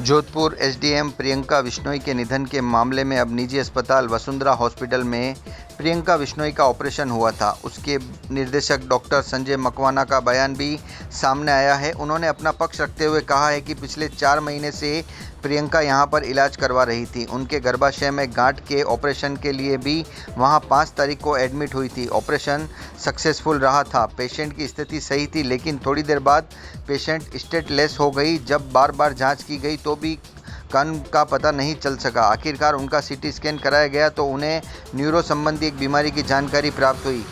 Jodhpur SDM Priyanka Bishnoi के निधन के मामले में अब निजी अस्पताल वसुंधरा हॉस्पिटल में प्रियंका बिश्नोई का ऑपरेशन हुआ था। उसके निर्देशक डॉक्टर संजय मकवाना का बयान भी सामने आया है। उन्होंने अपना पक्ष रखते हुए कहा है कि पिछले 4 महीने से प्रियंका यहां पर इलाज करवा रही थी। उनके गर्भाशय में गांठ के ऑपरेशन के लिए भी वहां 5 तारीख को एडमिट हुई थी। ऑपरेशन सक्सेसफुल रहा था। पेशेंट की स्थिति सही थी, लेकिन थोड़ी देर बाद पेशेंट स्टेटलेस हो गई। जब बार बार जांच की गई तो भी कान का पता नहीं चल सका। आखिरकार उनका सीटी स्कैन कराया गया तो उन्हें न्यूरो संबंधी एक बीमारी की जानकारी प्राप्त हुई।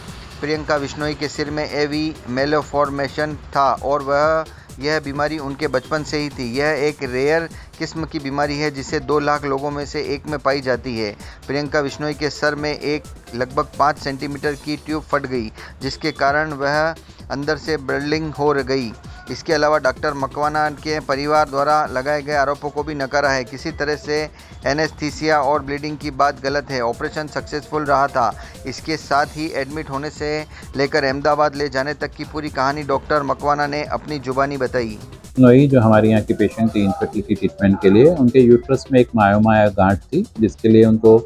प्रियंका बिश्नोई के सिर में एवी मेलोफॉर्मेशन था और यह बीमारी उनके बचपन से ही थी। यह एक रेयर किस्म की बीमारी है जिसे 2 लाख लोगों में से एक में पाई जाती है। प्रियंका बिश्नोई के सर में एक लगभग 5 सेंटीमीटर की ट्यूब फट गई, जिसके कारण वह अंदर से ब्लीडिंग हो गई। इसके अलावा डॉक्टर मकवाना के परिवार द्वारा लगाए गए आरोपों को भी नकारा है। किसी तरह से एनेस्थीसिया और ब्लीडिंग की बात गलत है। ऑपरेशन सक्सेसफुल रहा था। इसके साथ ही एडमिट होने से लेकर अहमदाबाद ले जाने तक की पूरी कहानी डॉक्टर मकवाना ने अपनी जुबानी बताई। नोई जो हमारे यहाँ की पेशेंट थी इनफर्टिलिटी ट्रीटमेंट के लिए, उनके यूट्रस में एक मायोमा या गांठ थी, जिसके लिए उनको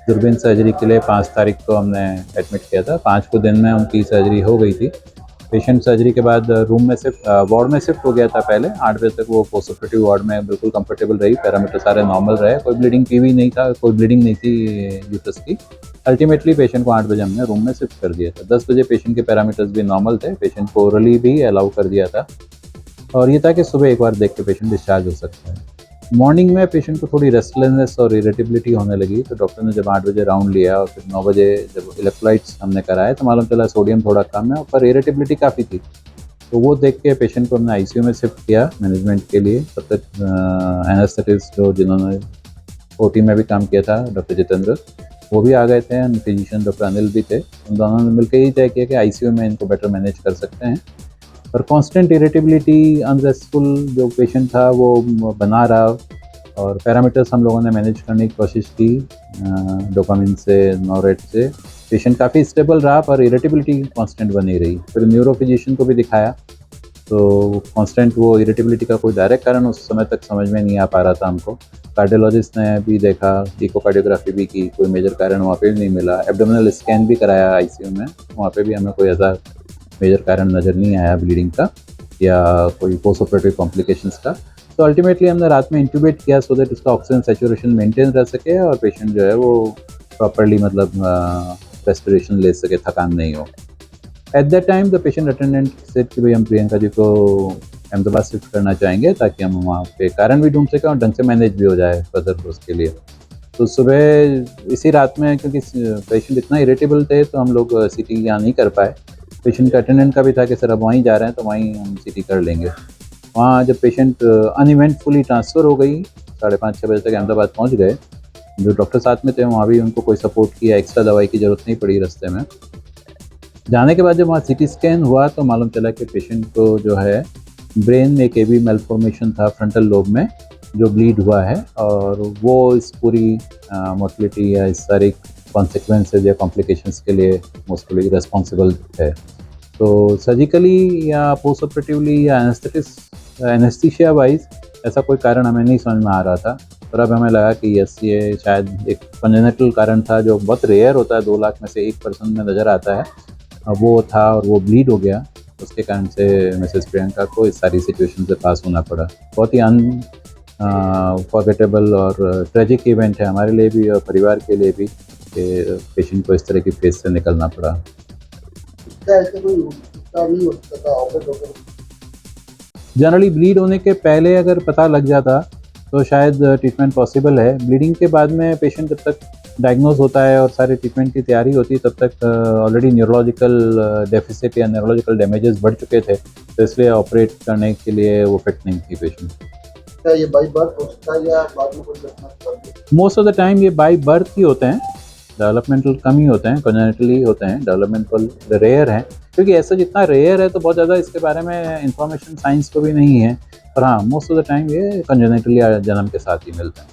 दूरबीन सर्जरी के लिए 5 तारीख को हमने एडमिट किया था। 5 को दिन में उनकी सर्जरी हो गई थी। पेशेंट सर्जरी के बाद रूम में शिफ्ट वार्ड में शिफ्ट हो गया था। पहले 8 बजे तक वो पोस्ट ऑपरेटिव वार्ड में बिल्कुल कंफर्टेबल रही। पैरामीटर सारे नॉर्मल रहे, कोई ब्लीडिंग की भी नहीं था, कोई ब्लीडिंग नहीं थी यूट्रस की। अल्टीमेटली पेशेंट को 8 बजे हमने रूम में शिफ्ट कर दिया था। 10 बजे पेशेंट के पैरामीटर्स भी नॉर्मल थे। पेशेंट को ओरली भी अलाउ कर दिया था और ये था कि सुबह एक बार देख के पेशेंट डिस्चार्ज हो सकता है। मॉर्निंग में पेशेंट को थोड़ी रेस्टलेसनेस और इरिटेबिलिटी होने लगी, तो डॉक्टर ने जब 8 बजे राउंड लिया और फिर 9 बजे जब इलेक्ट्रोलाइट्स हमने कराए तो मालूम चला सोडियम थोड़ा कम है, पर इरिटेबिलिटी काफ़ी थी। तो वो देख के पेशेंट को हमने आईसीयू में शिफ्ट किया मैनेजमेंट के लिए। तब तक एनेस्थेटिस्ट जो जिन्होंने ओटी में भी काम किया था, डॉक्टर जितेंद्र, वो भी आ गए थे। फिजिशियन डॉक्टर अनिल भी थे। उन दोनों ने मिलकर ही तय किया कि आईसीयू में इनको बेटर मैनेज कर सकते हैं। पर कांस्टेंट इरिटेबिलिटी, अनरेस्टफुल जो पेशेंट था वो बना रहा और पैरामीटर्स हम लोगों ने मैनेज करने की कोशिश की, डोपामिन से, नोरेट से। पेशेंट काफ़ी स्टेबल रहा पर इरिटेबिलिटी कांस्टेंट बनी रही। फिर न्यूरो फिजिशियन को भी दिखाया तो कांस्टेंट वो इरिटेबिलिटी का कोई डायरेक्ट कारण उस समय तक समझ में नहीं आ पा रहा था हमको। कार्डियोलॉजिस्ट ने भी देखा, इकोकार्डियोग्राफी भी की, कोई मेजर कारण वहाँ पे भी नहीं मिला। एब्डोमिनल स्कैन भी कराया आईसीयू में, वहाँ पे भी हमें कोई ऐसा मेजर कारण नज़र नहीं आया ब्लीडिंग का या कोई पोस्ट ऑपरेटिव कॉम्प्लिकेशंस का। तो अल्टीमेटली हमने रात में इंट्यूबेट किया सो दैट उसका ऑक्सीजन सैचुरेशन मेंटेन रह सके और पेशेंट जो है वो प्रॉपर्ली मतलब रेस्पिरेशन ले सके, थकान नहीं हो। At that time the patient attendant said कि भाई हम प्रियंका जी को अहमदाबाद शिफ्ट करना चाहेंगे ताकि हम वहाँ पे कारण भी ढूंढ सकें और ढंग से मैनेज भी हो जाए फर्दर उसके लिए। तो सुबह इसी रात में, क्योंकि पेशेंट इतना इरिटेबल थे, तो हम लोग सीटी यहाँ नहीं कर पाए। पेशेंट का अटेंडेंट का भी था कि सर अब वहीं जा रहे हैं तो वहीं हम सीटी कर लेंगे। वहाँ जब पेशेंट अनइवेंटफुली ट्रांसफ़र हो गई, 5:30-6 बजे तक अहमदाबाद पहुँच गए। जो डॉक्टर साथ में थे वहाँ भी उनको कोई सपोर्ट किया, एक्स्ट्रा दवाई की ज़रूरत नहीं पड़ी रास्ते में। जाने के बाद जब वहाँ सीटी स्कैन हुआ तो मालूम चला कि पेशेंट को जो है ब्रेन में एक एवी मेलफॉर्मेशन था फ्रंटल लोब में, जो ब्लीड हुआ है और वो इस पूरी मोर्टलिटी या इस सारी कॉन्सिक्वेंसेज या कॉम्प्लिकेशंस के लिए मोस्टली रिस्पॉन्सिबल है। तो सर्जिकली या पोस्ट ऑपरेटिवली या एनेस्थीसिया वाइज ऐसा कोई कारण हमें नहीं समझ में आ रहा था। पर अब हमें लगा कि यस, ये शायद एक कंजेनिटल कारण था जो बहुत रेयर होता है, 2 लाख में से 1% में नज़र आता है। वो था और वो ब्लीड हो गया। उसके कारण से मिसेस प्रियंका को इस सारी सिचुएशन से पास होना पड़ा। बहुत ही अनफॉरगेटेबल और ट्रेजिक इवेंट है हमारे लिए भी और परिवार के लिए भी कि पेशेंट को इस तरह की फेज से निकलना पड़ा। जनरली ब्लीड होने के पहले अगर पता लग जाता तो शायद ट्रीटमेंट पॉसिबल है। ब्लीडिंग के बाद में पेशेंट जब तक डायग्नोज होता है और सारे ट्रीटमेंट की तैयारी होती है तब तक ऑलरेडी न्यूरोलॉजिकल डेफिसिट या न्यूरोलॉजिकल डैमेजेस बढ़ चुके थे, तो इसलिए ऑपरेट करने के लिए वो फिट नहीं थी पेशेंट। क्या ये बाई बर्थ हो सकता है या बाद में कोई घटना? मोस्ट ऑफ द टाइम ये बाई बर्थ ही होते हैं, डेवलपमेंटल कम ही होते हैं, कंजेनिटली होते हैं, डेवलपमेंटल रेयर हैं। क्योंकि ऐसा जितना रेयर है तो बहुत ज़्यादा इसके बारे में इंफॉर्मेशन साइंस को भी नहीं है। पर हाँ, मोस्ट ऑफ द टाइम ये कंजेनिटली जन्म के साथ ही मिलते हैं।